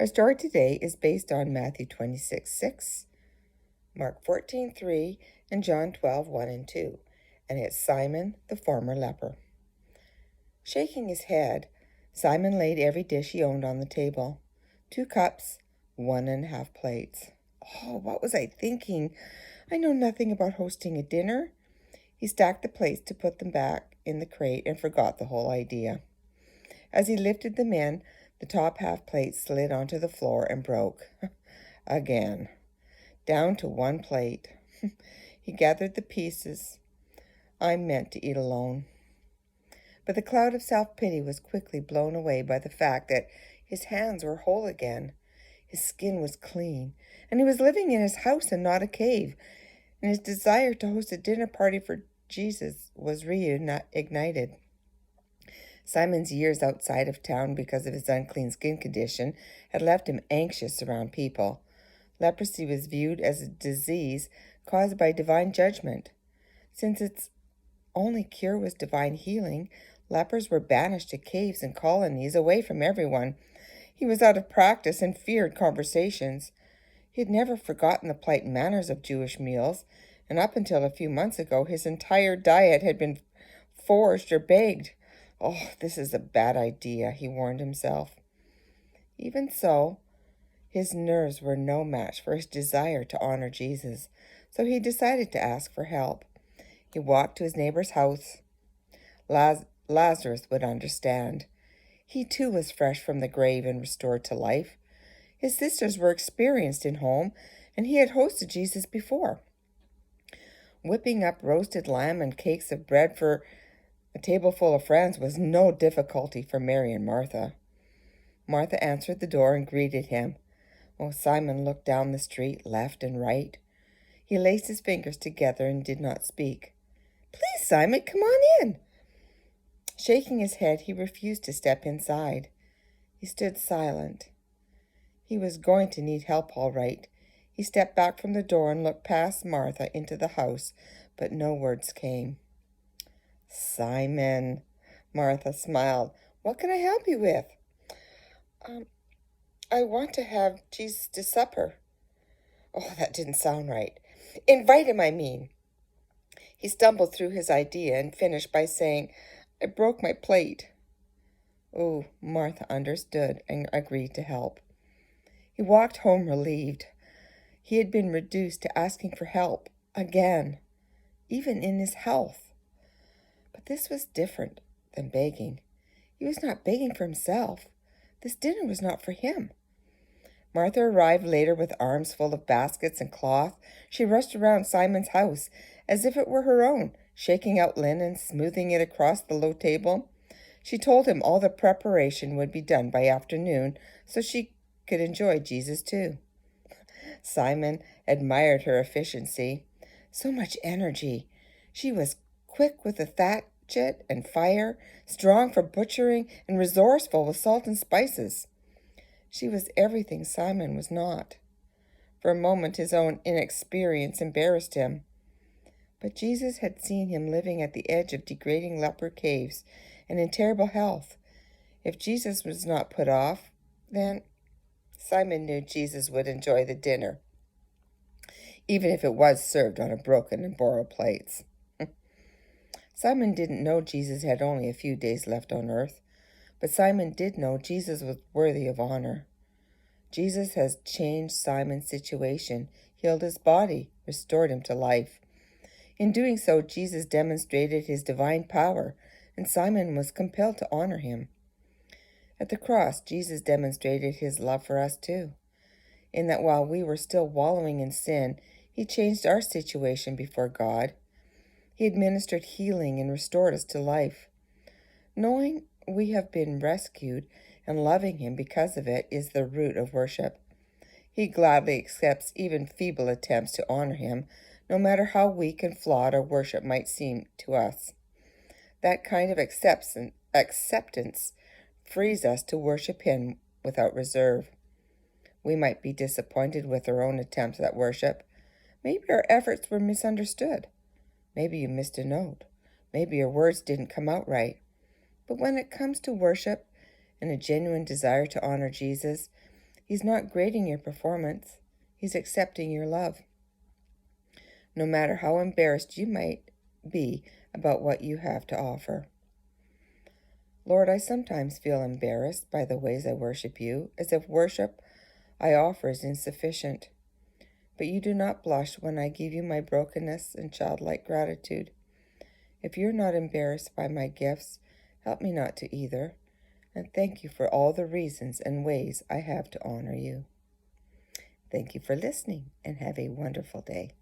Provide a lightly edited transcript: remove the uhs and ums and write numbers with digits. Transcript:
Our story today is based on Matthew 26:6, Mark 14:3, and John 12:1 and 2, and it's Simon, the former leper. Shaking his head, Simon laid every dish he owned on the table. 2 cups, 1½ plates. Oh, what was I thinking? I know nothing about hosting a dinner. He stacked the plates to put them back in the crate and forgot the whole idea. As he lifted them in, the top half plate slid onto the floor and broke. Again. Down to 1 plate. He gathered the pieces. I meant to eat alone. But the cloud of self-pity was quickly blown away by the fact that his hands were whole again. His skin was clean, and he was living in his house and not a cave, and his desire to host a dinner party for Jesus was reignited. Simon's years outside of town because of his unclean skin condition had left him anxious around people. Leprosy was viewed as a disease caused by divine judgment. Since its only cure was divine healing, lepers were banished to caves and colonies away from everyone. He was out of practice and feared conversations. He had never forgotten the polite manners of Jewish meals, and up until a few months ago, his entire diet had been forged or begged. Oh, this is a bad idea, he warned himself. Even so, his nerves were no match for his desire to honor Jesus, so he decided to ask for help. He walked to his neighbor's house. Lazarus would understand. He too was fresh from the grave and restored to life. His sisters were experienced in home, and he had hosted Jesus before. Whipping up roasted lamb and cakes of bread for a table full of friends was no difficulty for Mary and Martha. Martha answered the door and greeted him. Oh, Simon looked down the street, left and right. He laced his fingers together and did not speak. Please, Simon, come on in. Shaking his head, he refused to step inside. He stood silent. He was going to need help, all right. He stepped back from the door and looked past Martha into the house, but no words came. Simon, Martha smiled. What can I help you with? I want to have Jesus to supper. Oh, that didn't sound right. Invite him, I mean. He stumbled through his idea and finished by saying, I broke my plate. Oh, Martha understood and agreed to help. He walked home relieved. He had been reduced to asking for help again, even in his health. But this was different than begging. He was not begging for himself. This dinner was not for him. Martha arrived later with arms full of baskets and cloth. She rushed around Simon's house as if it were her own, shaking out linen, smoothing it across the low table. She told him all the preparation would be done by afternoon so she could enjoy Jesus too. Simon admired her efficiency. So much energy. She was quick with the hatchet and fire, strong for butchering, and resourceful with salt and spices. She was everything Simon was not. For a moment his own inexperience embarrassed him. But Jesus had seen him living at the edge of degrading leper caves and in terrible health. If Jesus was not put off, then Simon knew Jesus would enjoy the dinner, even if it was served on a broken and borrowed plates. Simon didn't know Jesus had only a few days left on earth, but Simon did know Jesus was worthy of honor. Jesus has changed Simon's situation, healed his body, restored him to life. In doing so, Jesus demonstrated his divine power, and Simon was compelled to honor him. At the cross, Jesus demonstrated his love for us too, in that while we were still wallowing in sin, he changed our situation before God. He administered healing and restored us to life. Knowing we have been rescued and loving him because of it is the root of worship. He gladly accepts even feeble attempts to honor him, no matter how weak and flawed our worship might seem to us. That kind of acceptance frees us to worship him without reserve. We might be disappointed with our own attempts at worship. Maybe our efforts were misunderstood. Maybe you missed a note. Maybe your words didn't come out right. But when it comes to worship and a genuine desire to honor Jesus, He's not grading your performance. He's accepting your love, no matter how embarrassed you might be about what you have to offer. Lord, I sometimes feel embarrassed by the ways I worship you, as if worship I offer is insufficient. But you do not blush when I give you my brokenness and childlike gratitude. If you're not embarrassed by my gifts, help me not to either, and thank you for all the reasons and ways I have to honor you. Thank you for listening, and have a wonderful day.